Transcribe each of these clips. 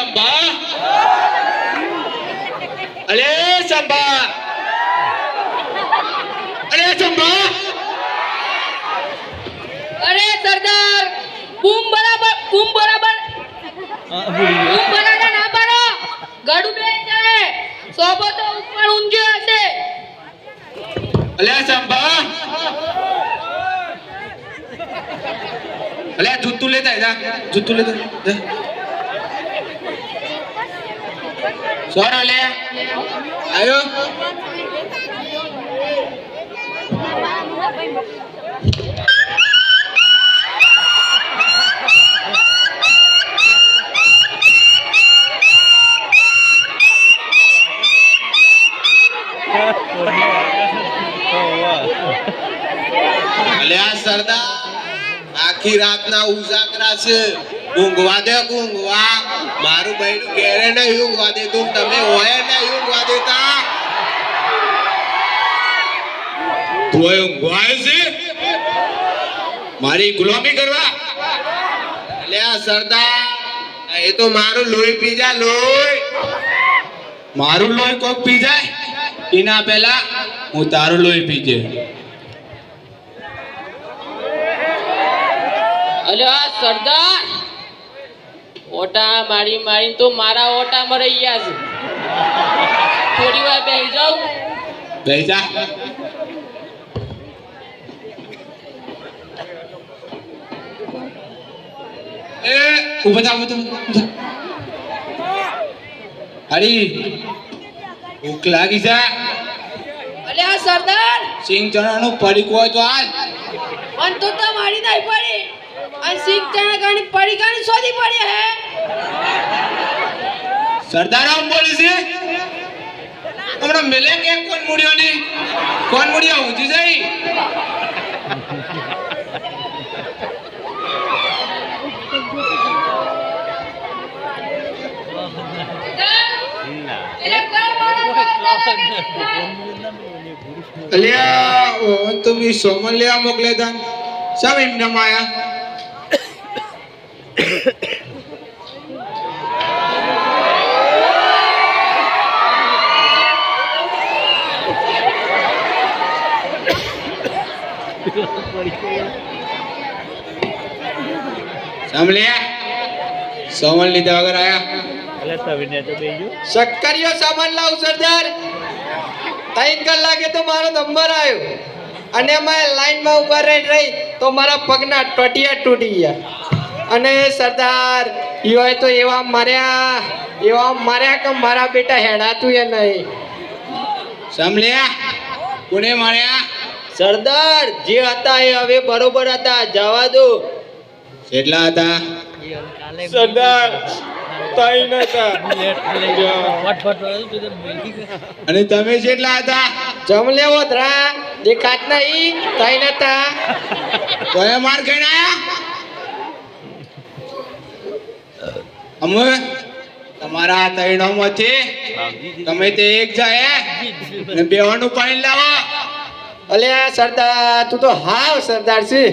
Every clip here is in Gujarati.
સંભા અલે સંભા અરે સંભા અરે સરદાર બૂમ બરાબર ના પાડો ગાડું બે જાય સોબો તો ઉપર ઊંઘે હશે અલે સંભા અલે જૂતું લેતા જા જૂતું લેતા જા સોરો લે આયો અલ્યા સરદાર આખી રાતના ઉજાગરા છે ઊંઘવા દે ઊંઘવા મારું બૈરું ઘેરે નહીં ઊંઘવા દે તું તમે હોય નહીં ઊંઘવા દેતા તું ઊંઘવા છે મારી ગુલામી કરવા અલ્યા સરદાર એ તો મારું લોહી પી જા લોહી મારું લોહી કોક પી જાય એના પહેલા હું તારું લોહી પીજે અલ્યા સરદાર ઓટા મારી તો મારા ઓટા મરી ગયા છે થોડી વાર બેસી જાઉં બેસી જા એ ઉભા થા હરી ભૂખ લાગી છે અલ્યા સરદાર સિંગ ચણાનું પડીકું હોય તો હાલ પણ તો મારી નહીં પડી અને સિંગ ચણા ગાની પડી ગાની શોધી પડી હે સરદાર આમ બોલે છે હમણાં મેલે કે કોણ મુડ્યો ઊંચી જઈ અલ્યા ઓ તમે સોમન લેવા મોકલે તા સબ એમને માયા સોમન લીધા વગર આયા શક્કરિયો સામાન લાવ સરદાર 3 કલાકે તો મારો નંબર આવ્યો અને મેં લાઈનમાં ઉભા રહી તો મારા પગના ટોટિયા તૂટી ગયા અને સરદાર ઈઓય તો એવા માર્યા કે મારા બેટા હેડાતું એ નહીં સાંભળ્યા કોને માર્યા સરદાર જે હતા એ હવે બરોબર હતા જવા દો કેટલા હતા સરદાર તઈ નતા અને તમે કેટલા હતા જમ લેવો ધરા દેખાત નહીં તઈ નતા કોએ માર ખાઈને આયા અમે તમારા તૈણોમાંથી તમે તે એક જાય ને બેવાનું પાણી લાવો અલ્યા સરદાર તું તો હાવ સરદાર છે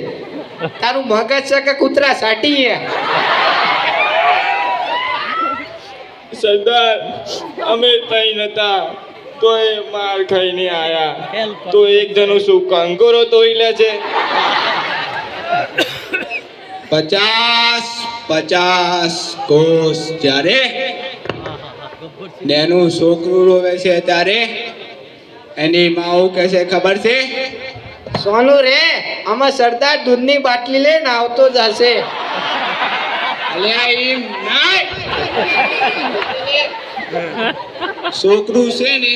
તારું મગજ છે કે કૂતરા સાટી સરદાર અમે તઈ નતા તોય માર ખાઈને આયા તો એક જણો શું કંકોરો તોડી લે છે 50 કોસ જ્યારે નેનું છોકરું રોવે છે ત્યારે એની માઓ કહે છે ખબર છે સોનું રે આમાં સરદાર દૂધની બાટલી લઈને આવતો જ હશે અલ્યા એમ નહીં છોકરું છે ને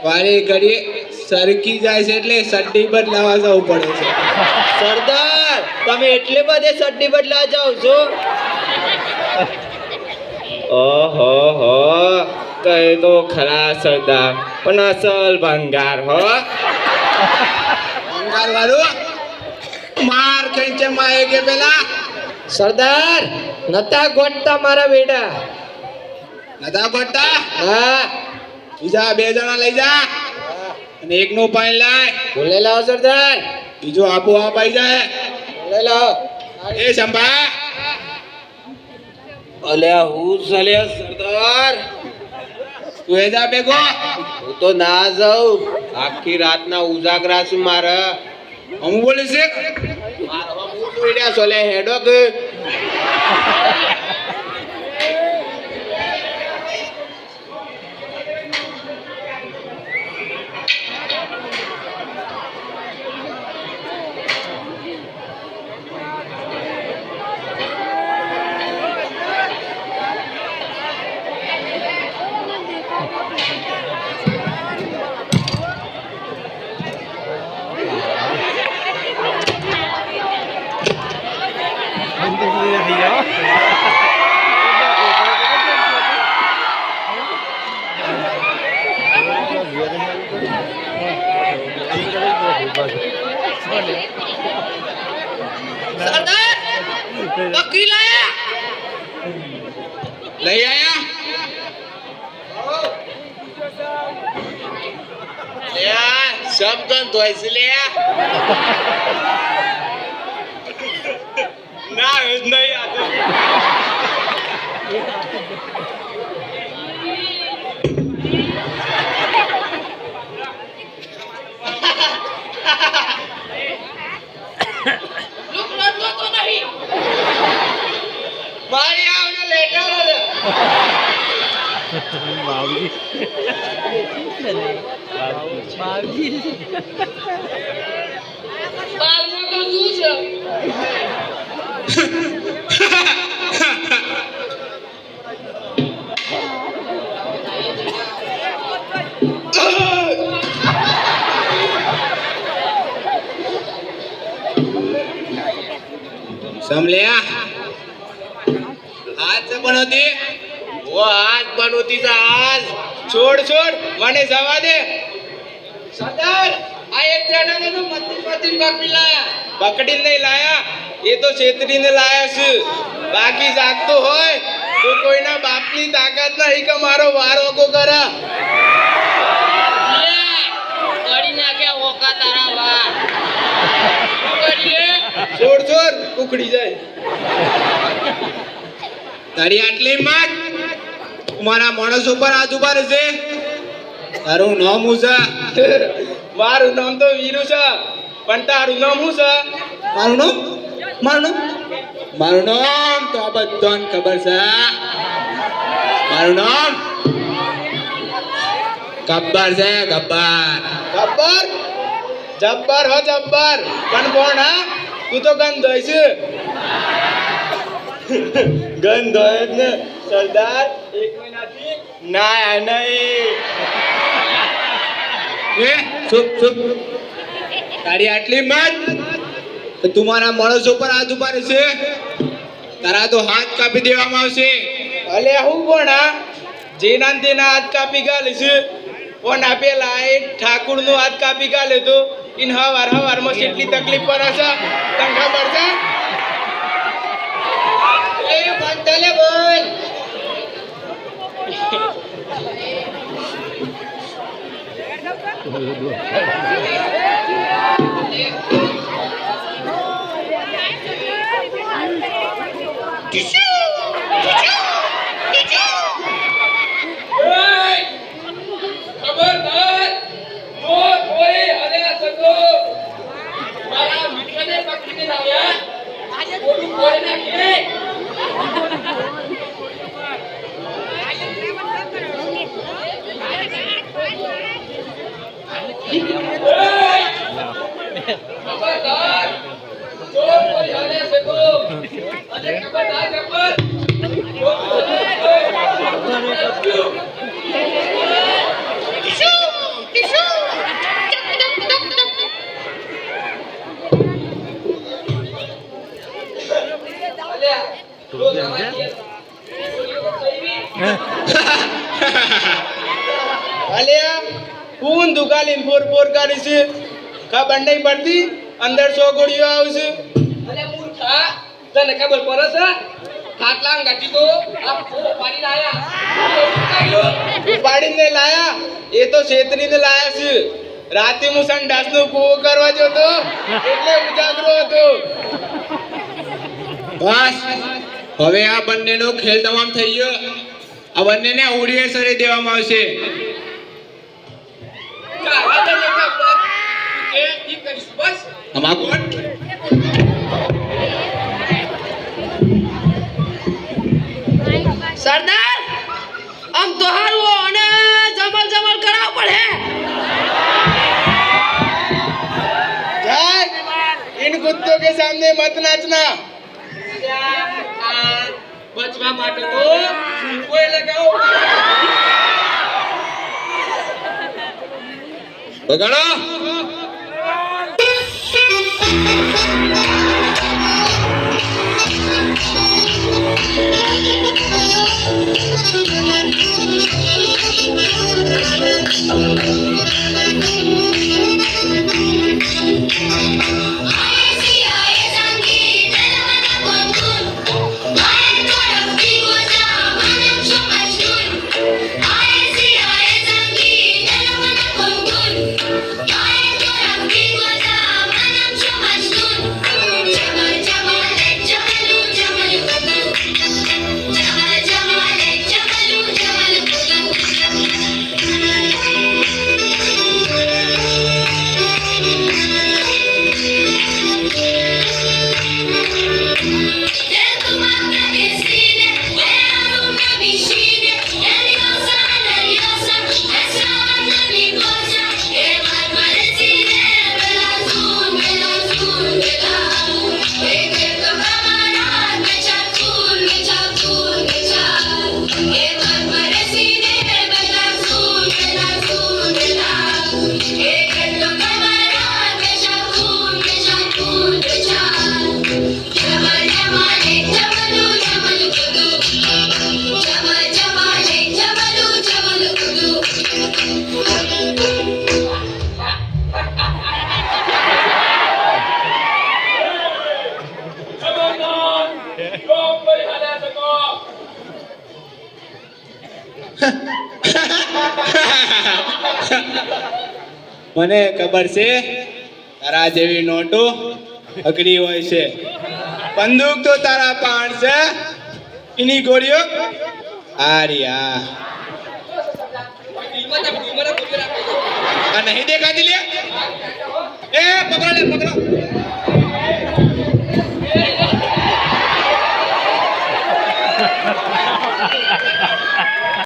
વારે ઘડીએ સરકી જાય છે એટલે સડ્ડી બદલાવા જવું પડે છે સરદાર તમે એટલે બધે સડ્ડી બદલા જાવ છો ઓહો કહે તો ખરા સરદાર પણ અસલ ભંગાર હો ભંગાર વાળું માર ખેંચે માએ કે પેલા સરદાર નતા ગોટતા મારા બેટા નતા ગોટતા હા બીજા 2 જણા લઈ જા અને એકનું પાણી લાય બોલે લાવો સરદાર બીજો આપો આપ આવી જાય બોલે લાવો એ સંભા અલ્યા હું ચાલે સરદાર તું એ જા બેગો હું તો ના જાઉં આખી રાતના ઉજાગરા છું મારા હું બોલે છે મારા હું જોઈડ્યા સોલે હેડો કે સરદાર બકરી લાયા લઈ આયા લ્યા સબ ગન ધોઈ છે લ્યા ના જ નહીં આ લુક લડતો તો નહીં મારી આવને લેટર બાલમાં તો શું છે समल्या आज पण होती वो आज पण होती आज छोड़ छोड़ મને જવા દે સરદાર આ એક જણાને તો મતી પકડી લાયા પકડીને નહીં લાયા એ તો છેતરીને લાયા છે બાકી જાગતો હોય તો કોઈના બાપની તાકાત નહીં કે મારો વાર ઓકો કરા કરી નાખ્યા ઓકા તારા વાર છોડ છોડ ઉખડી જાય તારી આટલી માત મારા માણસ ઉપર હાથ ઉભા રહેશે તારું નામ હું છે મારું નામ તો વીરુ છે પણ તારું નામ શું છે મારું નામ તો આ બધાને ખબર છે મારું નામ ગબ્બર છે ગબ્બર જબ્બર હો જબ્બર પણ કોણ હા તું તો ગંધ હોય છે ગંધ હોય જ ને સરદાર એક મહિનાથી ના નહીં ચૂપ તારી આટલી મત તું મારા માણસો પર હાથ ઉભા રહેશે તારા તો હાથ કાપી દેવામાં આવશે અલે હું કોણ હા જેના તેના હાથ કાપી ગાલે છે કોણ આપેલા એ ઠાકુર નો હાથ કાપી ગાલે તો ઇન હવાર માં કેટલી તકલીફ પડે છે તને ખબર છે એ બંધલે બોલ ખબરદાર જો કોઈ હલે સકો મારા મિત્રને પકડીને લાવ્યા આજે થોડું કોઈ નાખી ખબરદાર જો કોઈ હલે સકો અને ખબરદાર ગબ્બર અલ્યા કોણ દુકાલીન ફોર કરી છે ખબર નહીં પડતી અંદર 100 ગોળીઓ આવશે અરે મૂર્ખા તને ખબર પડે છે ખાટલા ગાટી તો આ પાડી લાયા ઉપાડીને લાયા એ તો છેતરીને લાયા છે રાતે હું સંડાસનો કૂવો કરવા જતો એટલે ઉજાગરો હતો બસ હવે આ બંનેનો ખેલ તમામ થઈ ગયો. આ બંનેને ઉડીએ સરી દેવામાં આવશે. આમાં કોણ? સરદાર આમ તો હારું અને જમલ જમલ કરાવ પડે. इन कुत्तों के सामने मत नाचना. બચવા માટે તો કોઈ લગાવો. વગાડો. મને ખબર છે તારા જેવી નોટો અઘરી હોય છે. બંદૂક તો તારા પાણ છે, એની ગોળીઓ આર્યા આ નહીં દેખાતી લે. એ પકડો લે, પકડો.